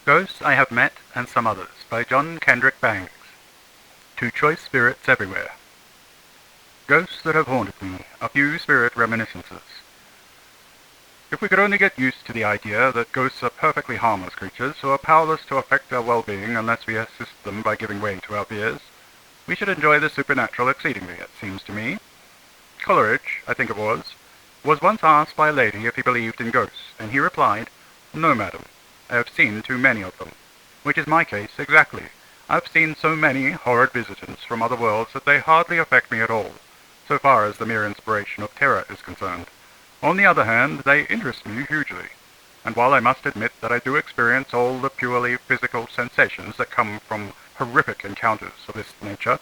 Ghosts I Have Met and Some Others by John Kendrick Bangs. To Choice Spirits Everywhere. Ghosts that have haunted me, a few spirit reminiscences. If we could only get used to the idea that ghosts are perfectly harmless creatures who are powerless to affect our well-being unless we assist them by giving way to our fears, we should enjoy the supernatural exceedingly, it seems to me. Coleridge, I think it was once asked by a lady if he believed in ghosts, and he replied, "No, madam. I have seen too many of them," which is my case exactly. I have seen so many horrid visitants from other worlds that they hardly affect me at all, so far as the mere inspiration of terror is concerned. On the other hand, they interest me hugely, and while I must admit that I do experience all the purely physical sensations that come from horrific encounters of this nature,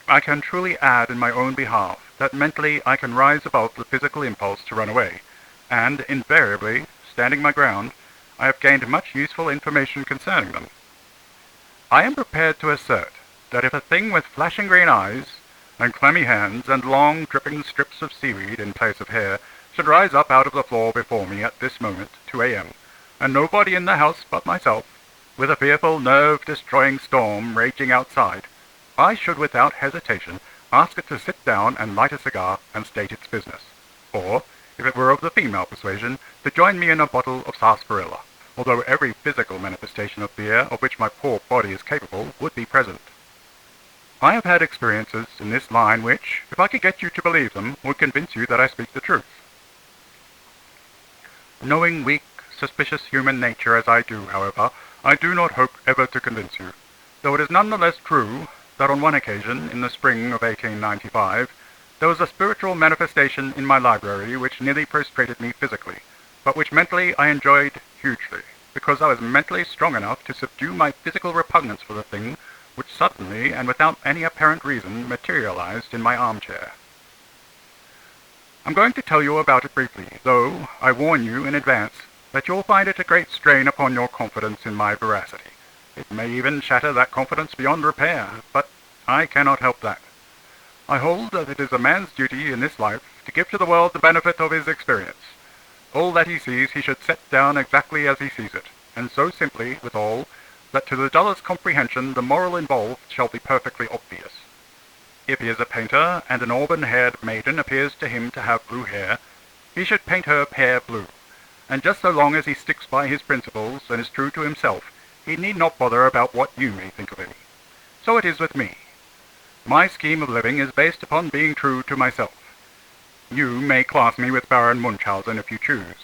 I can truly add in my own behalf that mentally I can rise above the physical impulse to run away, and invariably, standing my ground, I have gained much useful information concerning them. I am prepared to assert that if a thing with flashing green eyes, and clammy hands, and long dripping strips of seaweed in place of hair, should rise up out of the floor before me at this moment, 2 a.m., and nobody in the house but myself, with a fearful nerve-destroying storm raging outside, I should without hesitation ask it to sit down and light a cigar and state its business, or, if it were of the female persuasion, to join me in a bottle of sarsaparilla, although every physical manifestation of fear of which my poor body is capable would be present. I have had experiences in this line which, if I could get you to believe them, would convince you that I speak the truth. Knowing weak, suspicious human nature as I do, however, I do not hope ever to convince you, though it is none the less true that on one occasion, in the spring of 1895, there was a spiritual manifestation in my library which nearly prostrated me physically, but which mentally I enjoyed hugely, because I was mentally strong enough to subdue my physical repugnance for the thing, which suddenly, and without any apparent reason, materialized in my armchair. I'm going to tell you about it briefly, though I warn you in advance that you'll find it a great strain upon your confidence in my veracity. It may even shatter that confidence beyond repair, but I cannot help that. I hold that it is a man's duty in this life to give to the world the benefit of his experience. All that he sees he should set down exactly as he sees it, and so simply, withal, that to the dullest comprehension the moral involved shall be perfectly obvious. If he is a painter, and an auburn-haired maiden appears to him to have blue hair, he should paint her hair blue, and just so long as he sticks by his principles and is true to himself, he need not bother about what you may think of him. So it is with me. My scheme of living is based upon being true to myself. You may class me with Baron Munchausen if you choose.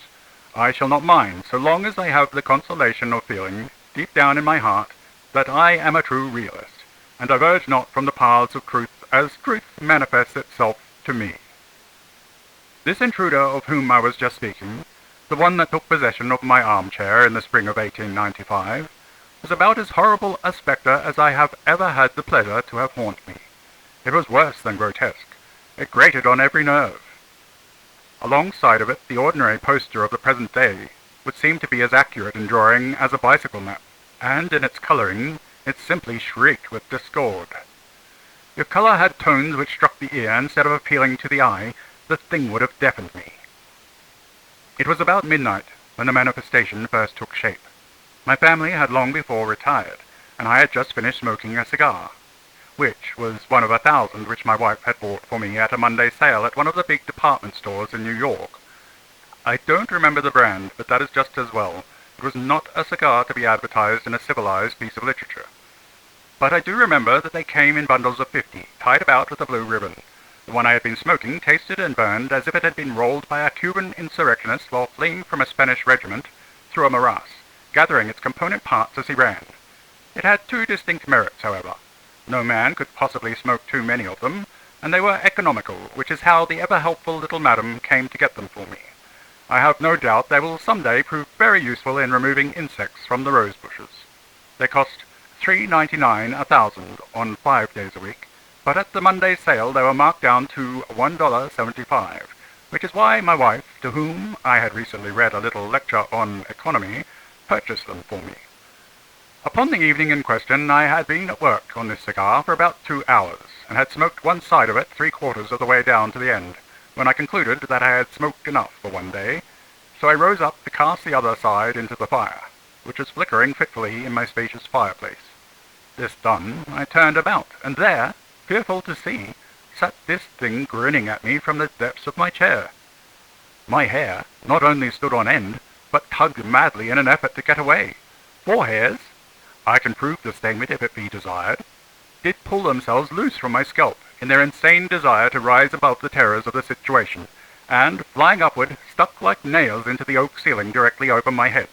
I shall not mind, so long as I have the consolation of feeling, deep down in my heart, that I am a true realist, and diverge not from the paths of truth as truth manifests itself to me. This intruder of whom I was just speaking, the one that took possession of my armchair in the spring of 1895, was about as horrible a spectre as I have ever had the pleasure to have haunt me. It was worse than grotesque. It grated on every nerve. Alongside of it, the ordinary poster of the present day would seem to be as accurate in drawing as a bicycle map, and in its colouring it simply shrieked with discord. If colour had tones which struck the ear instead of appealing to the eye, the thing would have deafened me. It was about midnight when the manifestation first took shape. My family had long before retired, and I had just finished smoking a cigar, which was one of 1,000 which my wife had bought for me at a Monday sale at one of the big department stores in New York. I don't remember the brand, but that is just as well. It was not a cigar to be advertised in a civilized piece of literature. But I do remember that they came in bundles of 50, tied about with a blue ribbon. The one I had been smoking tasted and burned as if it had been rolled by a Cuban insurrectionist while fleeing from a Spanish regiment through a morass, gathering its component parts as he ran. It had two distinct merits, however. No man could possibly smoke too many of them, and they were economical, which is how the ever-helpful little madam came to get them for me. I have no doubt they will some day prove very useful in removing insects from the rose bushes. They cost $3.99 1,000 on 5 days a week, but at the Monday sale they were marked down to $1.75, which is why my wife, to whom I had recently read a little lecture on economy, purchased them for me. Upon the evening in question I had been at work on this cigar for about 2 hours, and had smoked one side of it 3/4 of the way down to the end, when I concluded that I had smoked enough for one day, so I rose up to cast the other side into the fire. which was flickering fitfully in my spacious fireplace. This done, I turned about, and there, fearful to see, sat this thing grinning at me from the depths of my chair. My hair not only stood on end, but tugged madly in an effort to get away. 4 hairs, I can prove the statement if it be desired, did pull themselves loose from my scalp in their insane desire to rise above the terrors of the situation, and, flying upward, stuck like nails into the oak ceiling directly over my head,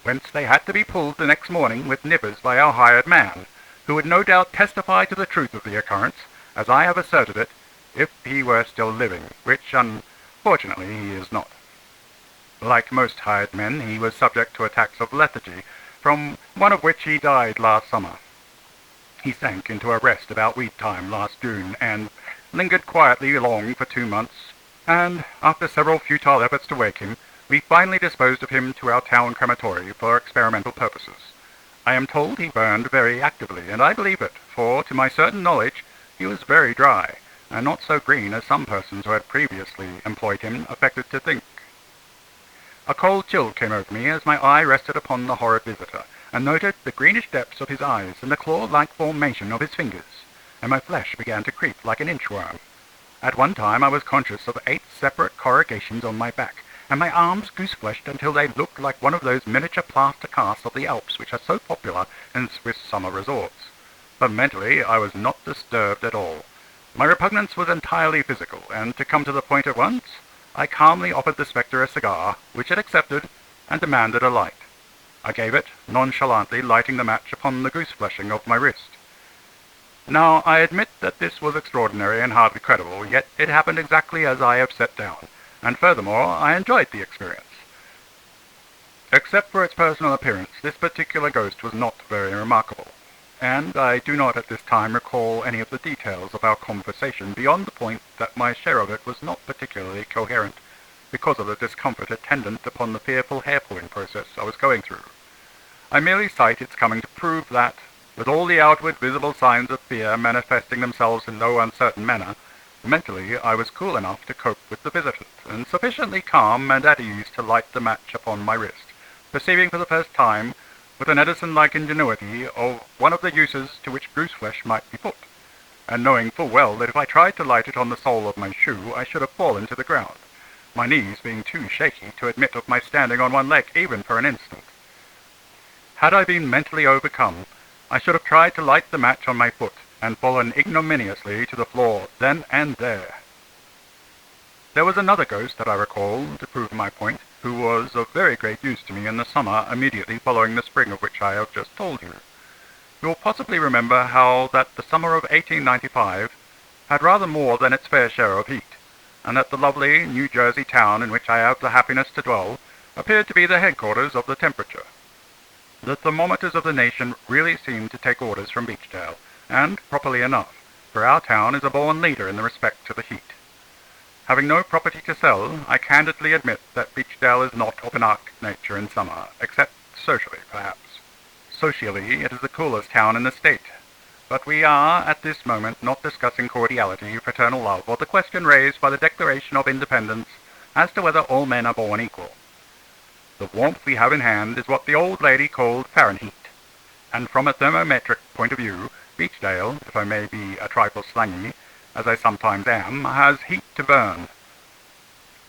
whence they had to be pulled the next morning with nippers by our hired man, who would no doubt testify to the truth of the occurrence, as I have asserted it, if he were still living, which, unfortunately, he is not. Like most hired men, he was subject to attacks of lethargy, from one of which he died last summer. He sank into a rest about wheat time last June, and lingered quietly along for 2 months, and, after several futile efforts to wake him, we finally disposed of him to our town crematory for experimental purposes. I am told he burned very actively, and I believe it, for, to my certain knowledge, he was very dry, and not so green as some persons who had previously employed him affected to think. A cold chill came over me as my eye rested upon the horrid visitor, and noted the greenish depths of his eyes and the claw-like formation of his fingers, and my flesh began to creep like an inchworm. At one time I was conscious of 8 separate corrugations on my back, and my arms goose-fleshed until they looked like one of those miniature plaster casts of the Alps which are so popular in Swiss summer resorts. But mentally I was not disturbed at all. My repugnance was entirely physical, and to come to the point at once, I calmly offered the spectre a cigar, which it accepted, and demanded a light. I gave it, nonchalantly lighting the match upon the goose-fleshing of my wrist. Now, I admit that this was extraordinary and hardly credible, yet it happened exactly as I have set down, and furthermore, I enjoyed the experience. Except for its personal appearance, this particular ghost was not very remarkable, and I do not at this time recall any of the details of our conversation beyond the point that my share of it was not particularly coherent, because of the discomfort attendant upon the fearful hair-pulling process I was going through. I merely cite its coming to prove that, with all the outward visible signs of fear manifesting themselves in no uncertain manner, mentally I was cool enough to cope with the visitant, and sufficiently calm and at ease to light the match upon my wrist, perceiving for the first time, with an Edison-like ingenuity, of one of the uses to which goose-flesh might be put, and knowing full well that if I tried to light it on the sole of my shoe, I should have fallen to the ground, my knees being too shaky to admit of my standing on one leg even for an instant. Had I been mentally overcome, I should have tried to light the match on my foot, and fallen ignominiously to the floor then and there. There was another ghost that I recall, to prove my point, who was of very great use to me in the summer immediately following the spring of which I have just told you. You will possibly remember how that the summer of 1895 had rather more than its fair share of heat, and that the lovely New Jersey town in which I have the happiness to dwell appeared to be the headquarters of the temperature. The thermometers of the nation really seemed to take orders from Beechdale, and properly enough, for our town is a born leader in the respect to the heat. Having no property to sell, I candidly admit that Beechdale is not of an arctic nature in summer, except socially, perhaps. Socially, it is the coolest town in the state. But we are, at this moment, not discussing cordiality, fraternal love, or the question raised by the Declaration of Independence as to whether all men are born equal. The warmth we have in hand is what the old lady called Fahrenheit, and from a thermometric point of view, Beechdale, if I may be a trifle slangy, as I sometimes am, has heat to burn.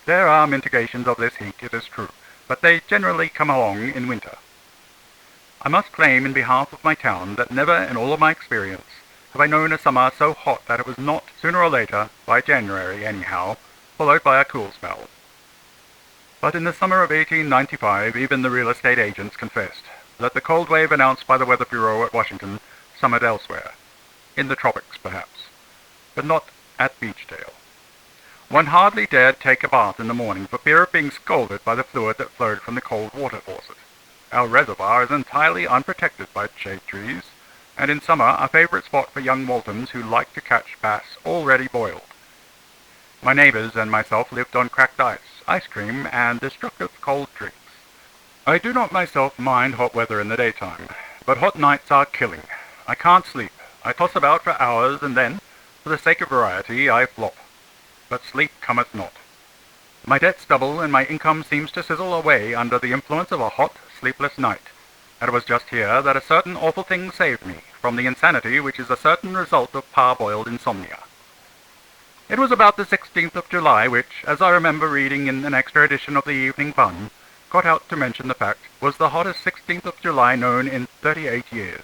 There are mitigations of this heat, it is true, but they generally come along in winter. I must claim in behalf of my town that never in all of my experience have I known a summer so hot that it was not, sooner or later, by January anyhow, followed by a cool spell. But in the summer of 1895 even the real estate agents confessed that the cold wave announced by the Weather Bureau at Washington summered elsewhere, in the tropics perhaps, but not at Beechdale. One hardly dared take a bath in the morning for fear of being scalded by the fluid that flowed from the cold water faucet. Our reservoir is entirely unprotected by shade trees, and in summer a favorite spot for young Waltons who like to catch bass already boiled. My neighbors and myself lived on cracked ice cream, and destructive cold drinks. I do not myself mind hot weather in the daytime, but hot nights are killing. I can't sleep. I toss about for hours, and then, for the sake of variety, I flop. But sleep cometh not. My debts double, and my income seems to sizzle away under the influence of a hot, sleepless night, and it was just here that a certain awful thing saved me from the insanity which is a certain result of parboiled insomnia. It was about the 16th of July which, as I remember reading in an extra edition of the Evening Bun, got out to mention the fact, was the hottest 16th of July known in 38 years.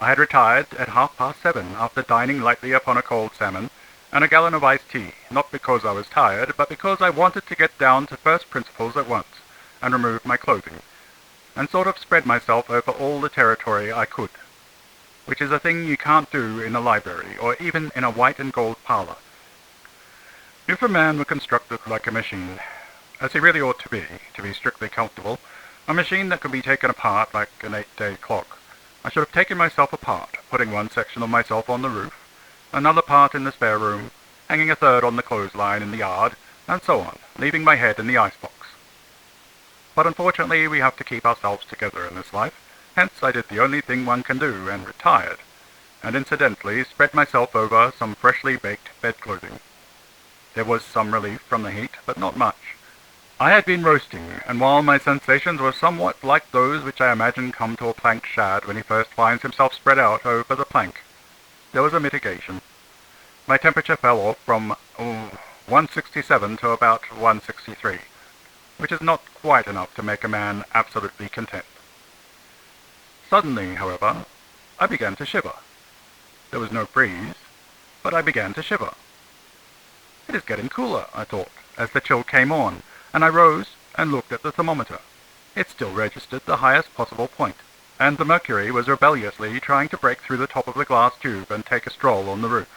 I had retired at 7:30 after dining lightly upon a cold salmon and a gallon of iced tea, not because I was tired, but because I wanted to get down to first principles at once, and remove my clothing, and sort of spread myself over all the territory I could, which is a thing you can't do in a library, or even in a white and gold parlour. If a man were constructed like a machine, as he really ought to be strictly comfortable, a machine that could be taken apart like an 8-day clock, I should have taken myself apart, putting one section of myself on the roof, another part in the spare room, hanging a third on the clothesline in the yard, and so on, leaving my head in the icebox. But unfortunately we have to keep ourselves together in this life, hence I did the only thing one can do, and retired, and incidentally spread myself over some freshly baked bed-clothing. There was some relief from the heat, but not much. I had been roasting, and while my sensations were somewhat like those which I imagine come to a planked shad when he first finds himself spread out over the plank, there was a mitigation. My temperature fell off from 167 to about 163, which is not quite enough to make a man absolutely content. Suddenly, however, I began to shiver. There was no breeze, but I began to shiver. It is getting cooler, I thought, as the chill came on, and I rose and looked at the thermometer. It still registered the highest possible point, and the mercury was rebelliously trying to break through the top of the glass tube and take a stroll on the roof.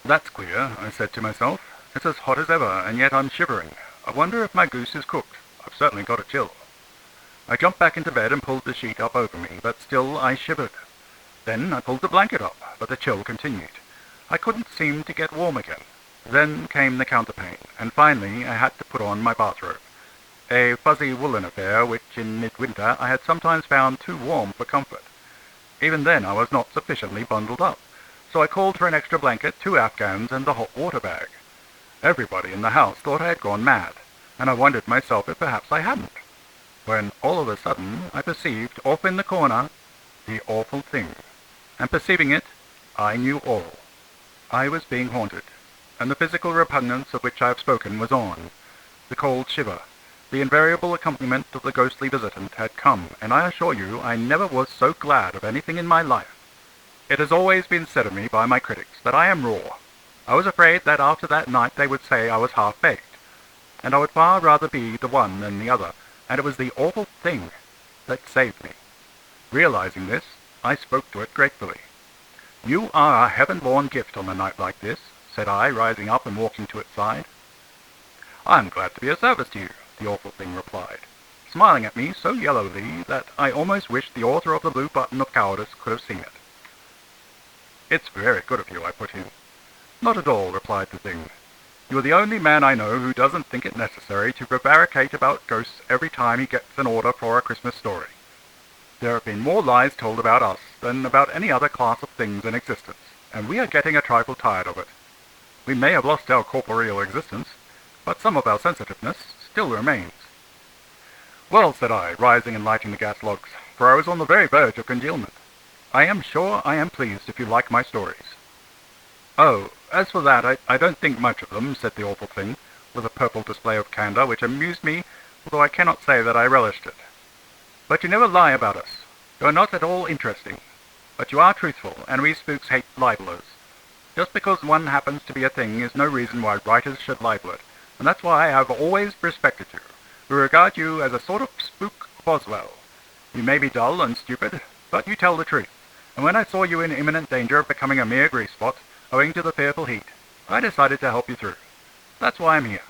"That's queer," I said to myself. "It's as hot as ever, and yet I'm shivering. I wonder if my goose is cooked. I've certainly got a chill." I jumped back into bed and pulled the sheet up over me, but still I shivered. Then I pulled the blanket up, but the chill continued. I couldn't seem to get warm again. Then came the counterpane, and finally I had to put on my bathrobe, a fuzzy woolen affair which in midwinter I had sometimes found too warm for comfort. Even then I was not sufficiently bundled up, so I called for an extra blanket, 2 afghans, and the hot water bag. Everybody in the house thought I had gone mad, and I wondered myself if perhaps I hadn't, when all of a sudden I perceived off in the corner the awful thing, and perceiving it, I knew all. I was being haunted, and the physical repugnance of which I have spoken was on. The cold shiver, the invariable accompaniment of the ghostly visitant, had come, and I assure you I never was so glad of anything in my life. It has always been said of me by my critics that I am raw. I was afraid that after that night they would say I was half-baked, and I would far rather be the one than the other, and it was the awful thing that saved me. Realizing this, I spoke to it gratefully. "You are a heaven-born gift on a night like this," said I, rising up and walking to its side. "I am glad to be of service to you," the awful thing replied, smiling at me so yellowly that I almost wished the author of the Blue Button of Cowardice could have seen it. "It's very good of you," I put in. "Not at all," replied the thing. "You are the only man I know who doesn't think it necessary to prevaricate about ghosts every time he gets an order for a Christmas story. There have been more lies told about us than about any other class of things in existence, and we are getting a trifle tired of it. We may have lost our corporeal existence, but some of our sensitiveness still remains." "Well," said I, rising and lighting the gas logs, for I was on the very verge of congealment, "I am sure I am pleased if you like my stories." "Oh, as for that, I don't think much of them," said the awful thing, with a purple display of candour which amused me, although I cannot say that I relished it. "But you never lie about us. You are not at all interesting. But you are truthful, and we spooks hate libelers. Just because one happens to be a thing is no reason why writers should libel it, and that's why I have always respected you. We regard you as a sort of spook Boswell. You may be dull and stupid, but you tell the truth, and when I saw you in imminent danger of becoming a mere grease spot, owing to the fearful heat, I decided to help you through. That's why I'm here.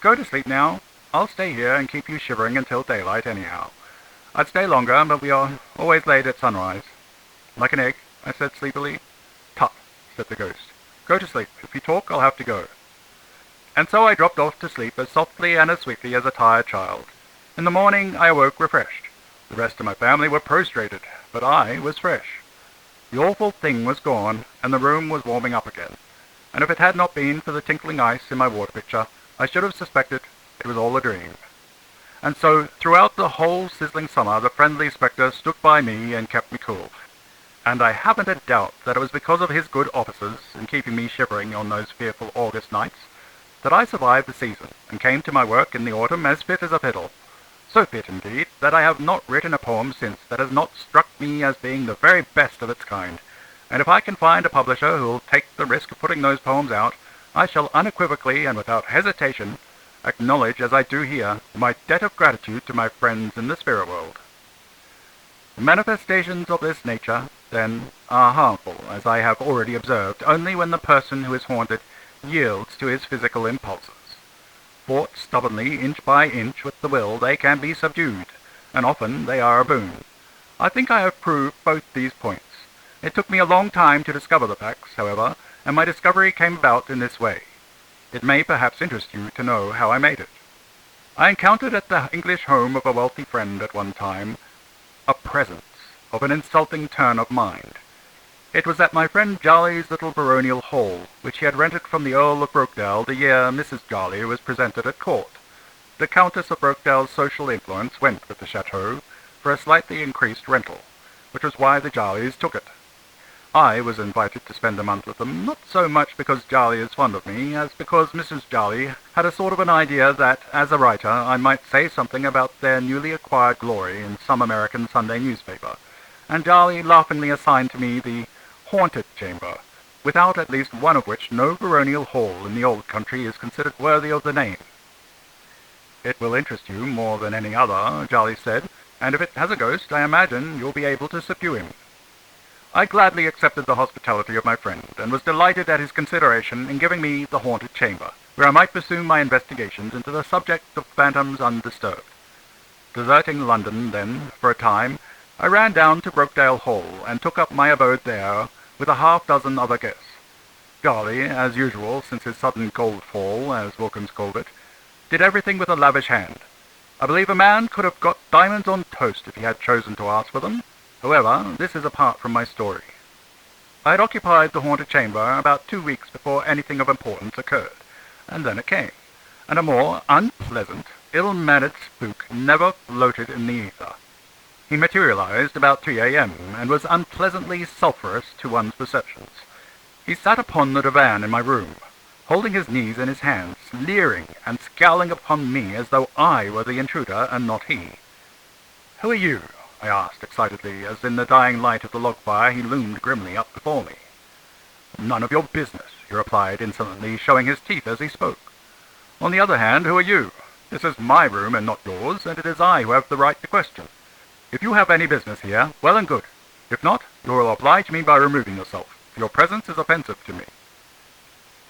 Go to sleep now. I'll stay here and keep you shivering until daylight anyhow. I'd stay longer, but we are always late at sunrise." "Like an egg," I said sleepily. "Tut," said the ghost. "Go to sleep. If you talk, I'll have to go." And so I dropped off to sleep as softly and as sweetly as a tired child. In the morning I awoke refreshed. The rest of my family were prostrated, but I was fresh. The awful thing was gone, and the room was warming up again, and if it had not been for the tinkling ice in my water pitcher, I should have suspected it was all a dream. and so throughout the whole sizzling summer the friendly spectre stuck by me and kept me cool. And I haven't a doubt that it was because of his good offices in keeping me shivering on those fearful August nights that I survived the season and came to my work in the autumn as fit as a fiddle. So fit, indeed, that I have not written a poem since that has not struck me as being the very best of its kind, and if I can find a publisher who will take the risk of putting those poems out, I shall unequivocally and without hesitation acknowledge, as I do here, my debt of gratitude to my friends in the spirit world. The manifestations of this nature, then, are harmful, as I have already observed, only when the person who is haunted yields to his physical impulses. Fought stubbornly, inch by inch, with the will, they can be subdued, and often they are a boon. I think I have proved both these points. It took me a long time to discover the facts, however, and my discovery came about in this way. It may perhaps interest you to know how I made it. I encountered at the English home of a wealthy friend at one time a presence of an insulting turn of mind. It was at my friend Jarley's little baronial hall, which he had rented from the Earl of Brokedale the year Mrs. Jarley was presented at court. The Countess of Brokedale's social influence went with the chateau for a slightly increased rental, which was why the Jarleys took it. I was invited to spend a month with them, not so much because Jarley is fond of me, as because Mrs. Jarley had a sort of an idea that, as a writer, I might say something about their newly acquired glory in some American Sunday newspaper, and Jarley laughingly assigned to me the haunted chamber, without at least one of which no baronial hall in the old country is considered worthy of the name. "It will interest you more than any other," Jarley said, "and if it has a ghost, I imagine you'll be able to subdue him." I gladly accepted the hospitality of my friend, and was delighted at his consideration in giving me the haunted chamber, where I might pursue my investigations into the subject of phantoms undisturbed. Deserting London, then, for a time, I ran down to Brokedale Hall, and took up my abode there with a half-dozen other guests. Jarley, as usual since his sudden cold fall, as Wilkins called it, did everything with a lavish hand. I believe a man could have got diamonds on toast if he had chosen to ask for them. However, this is apart from my story. I had occupied the haunted chamber about 2 weeks before anything of importance occurred, and then it came, and a more unpleasant, ill-mannered spook never floated in the ether. He materialized about 3 a.m., and was unpleasantly sulphurous to one's perceptions. He sat upon the divan in my room, holding his knees in his hands, leering and scowling upon me as though I were the intruder and not he. "Who are you?" I asked excitedly, as in the dying light of the log fire he loomed grimly up before me. "None of your business," he replied insolently, showing his teeth as he spoke. "On the other hand, who are you? This is my room and not yours, and it is I who have the right to question. If you have any business here, well and good. If not, you will oblige me by removing yourself, for your presence is offensive to me."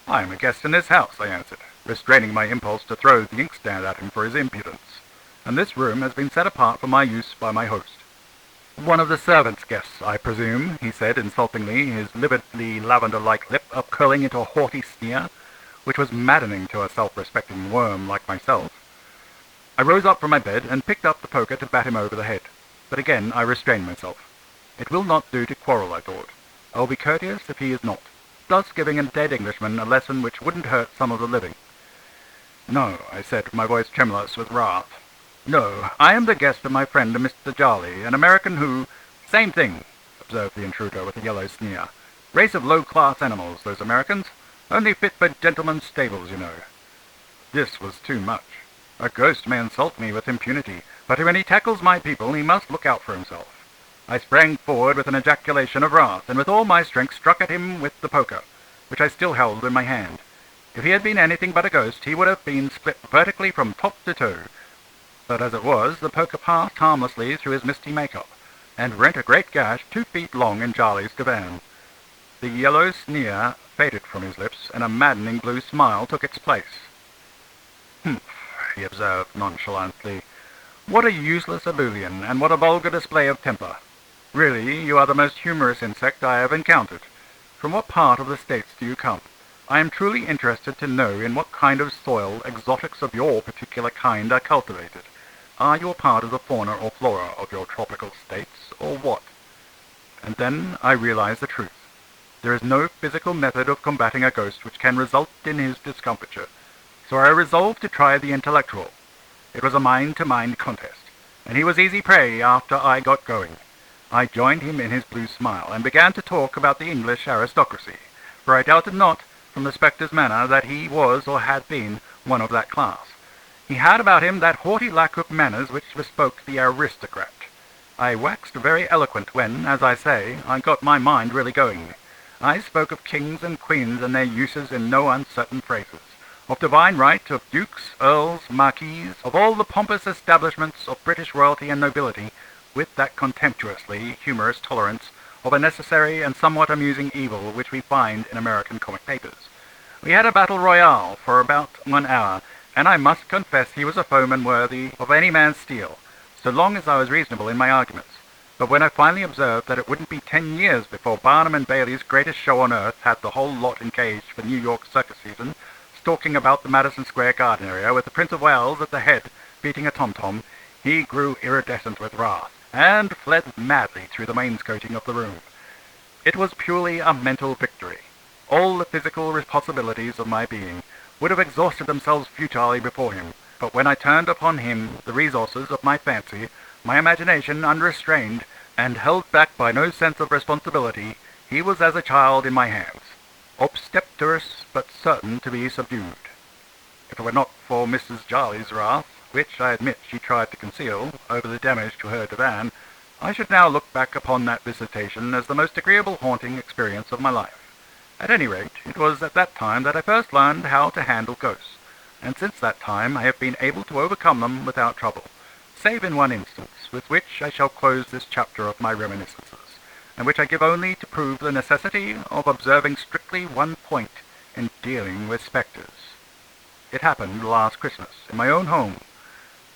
"I am a guest in this house," I answered, restraining my impulse to throw the inkstand at him for his impudence, "and this room has been set apart for my use by my host." "One of the servants' guests, I presume," he said insultingly, his lividly lavender-like lip upcurling into a haughty sneer, which was maddening to a self-respecting worm like myself. I rose up from my bed and picked up the poker to bat him over the head, but again I restrained myself. It will not do to quarrel, I thought. I will be courteous if he is not, thus giving a dead Englishman a lesson which wouldn't hurt some of the living. "No," I said, my voice tremulous with wrath. "No, I am the guest of my friend Mr. Jarley, an American who—" "Same thing," observed the intruder with a yellow sneer. "Race of low-class animals, those Americans. Only fit for gentlemen's stables, you know." This was too much. A ghost may insult me with impunity, but when he tackles my people he must look out for himself. I sprang forward with an ejaculation of wrath, and with all my strength struck at him with the poker, which I still held in my hand. If he had been anything but a ghost, he would have been split vertically from top to toe. But as it was, the poker passed harmlessly through his misty makeup, and rent a great gash 2 feet long in Jarley's divan. The yellow sneer faded from his lips, and a maddening blue smile took its place. "Humph," he observed nonchalantly. "What a useless ebullient, and what a vulgar display of temper. Really, you are the most humorous insect I have encountered. From what part of the States do you come? I am truly interested to know in what kind of soil exotics of your particular kind are cultivated. Are you a part of the fauna or flora of your tropical states, or what?" And then I realized the truth. There is no physical method of combating a ghost which can result in his discomfiture, so I resolved to try the intellectual. It was a mind-to-mind contest, and he was easy prey after I got going. I joined him in his blue smile, and began to talk about the English aristocracy, for I doubted not, from the spectre's manner, that he was or had been one of that class. He had about him that haughty lack of manners which bespoke the aristocrat. I waxed very eloquent when, as I say, I got my mind really going. I spoke of kings and queens and their uses in no uncertain phrases, of divine right, of dukes, earls, marquises, of all the pompous establishments of British royalty and nobility, with that contemptuously humorous tolerance of a necessary and somewhat amusing evil which we find in American comic papers. We had a battle royale for about 1 hour, and I must confess he was a foeman worthy of any man's steel, so long as I was reasonable in my arguments. But when I finally observed that it wouldn't be 10 years before Barnum and Bailey's greatest show on earth had the whole lot engaged for New York circus season, stalking about the Madison Square Garden area with the Prince of Wales at the head beating a tom-tom, he grew iridescent with wrath, and fled madly through the wainscoting of the room. It was purely a mental victory. All the physical possibilities of my being would have exhausted themselves futilely before him, but when I turned upon him the resources of my fancy, my imagination unrestrained, and held back by no sense of responsibility, he was as a child in my hands, obstreperous but certain to be subdued. If it were not for Mrs. Jarley's wrath, which I admit she tried to conceal, over the damage to her divan, I should now look back upon that visitation as the most agreeable haunting experience of my life. At any rate, it was at that time that I first learned how to handle ghosts, and since that time I have been able to overcome them without trouble, save in one instance, with which I shall close this chapter of my reminiscences, and which I give only to prove the necessity of observing strictly one point in dealing with spectres. It happened last Christmas, in my own home.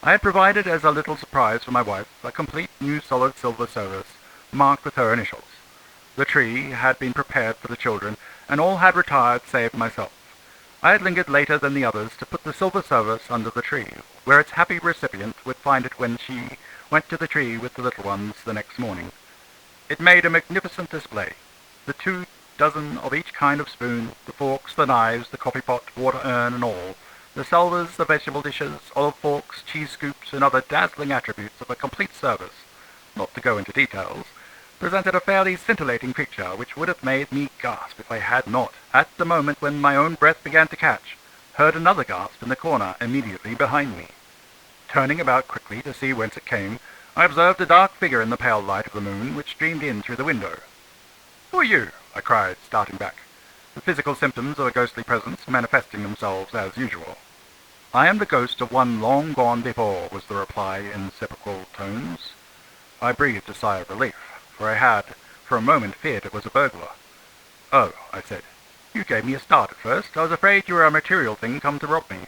I had provided as a little surprise for my wife a complete new solid silver service, marked with her initials. The tree had been prepared for the children, and all had retired save myself. I had lingered later than the others to put the silver service under the tree, where its happy recipient would find it when she went to the tree with the little ones the next morning. It made a magnificent display. The 2 dozen of each kind of spoon, the forks, the knives, the coffee-pot, water urn, and all, the salvers, the vegetable dishes, olive forks, cheese scoops, and other dazzling attributes of a complete service, not to go into details, presented a fairly scintillating picture which would have made me gasp if I had not, at the moment when my own breath began to catch, heard another gasp in the corner immediately behind me. Turning about quickly to see whence it came, I observed a dark figure in the pale light of the moon which streamed in through the window. "Who are you?" I cried, starting back, the physical symptoms of a ghostly presence manifesting themselves as usual. "I am the ghost of one long gone before," was the reply in sepulchral tones. I breathed a sigh of relief, for I had, for a moment, feared it was a burglar. "Oh," I said, "you gave me a start at first. I was afraid you were a material thing come to rob me."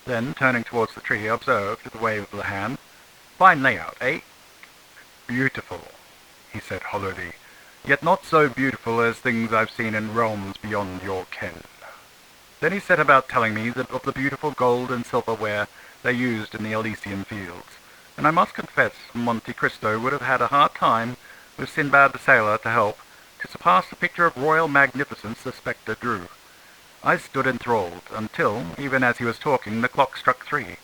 Then, turning towards the tree, I observed, with a wave of the hand, "Fine layout, eh?" "Beautiful," he said hollowly, "yet not so beautiful as things I've seen in realms beyond your ken." Then he set about telling me of the beautiful gold and silverware they used in the Elysian fields, and I must confess Monte Cristo would have had a hard time, with Sinbad the sailor to help, to surpass the picture of royal magnificence the spectre drew. I stood enthralled, until, even as he was talking, the clock struck 3,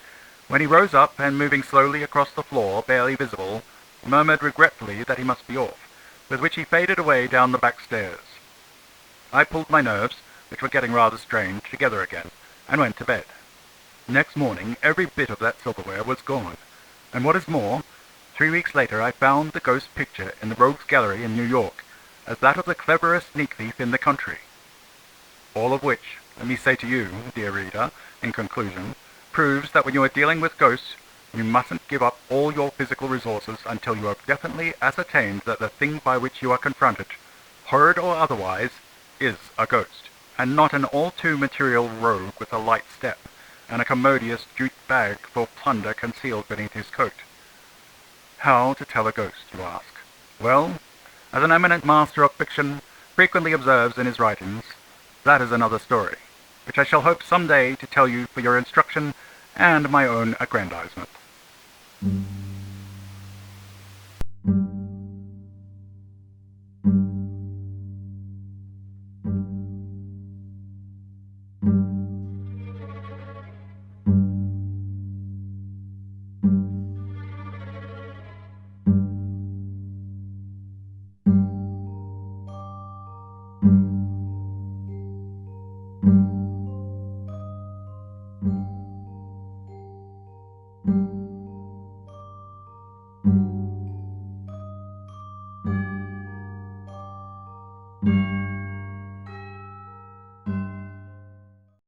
when he rose up, and moving slowly across the floor, barely visible, murmured regretfully that he must be off, with which he faded away down the back stairs. I pulled my nerves, which were getting rather strained, together again, and went to bed. Next morning every bit of that silverware was gone, and what is more, 3 weeks later I found the ghost picture in the Rogues' Gallery in New York, as that of the cleverest sneak thief in the country. All of which, let me say to you, dear reader, in conclusion, proves that when you are dealing with ghosts, you mustn't give up all your physical resources until you have definitely ascertained that the thing by which you are confronted, horrid or otherwise, is a ghost, and not an all-too-material rogue with a light step, and a commodious jute bag for plunder concealed beneath his coat. How to tell a ghost, you ask? Well, as an eminent master of fiction frequently observes in his writings, that is another story, which I shall hope some day to tell you for your instruction and my own aggrandizement. 𝚤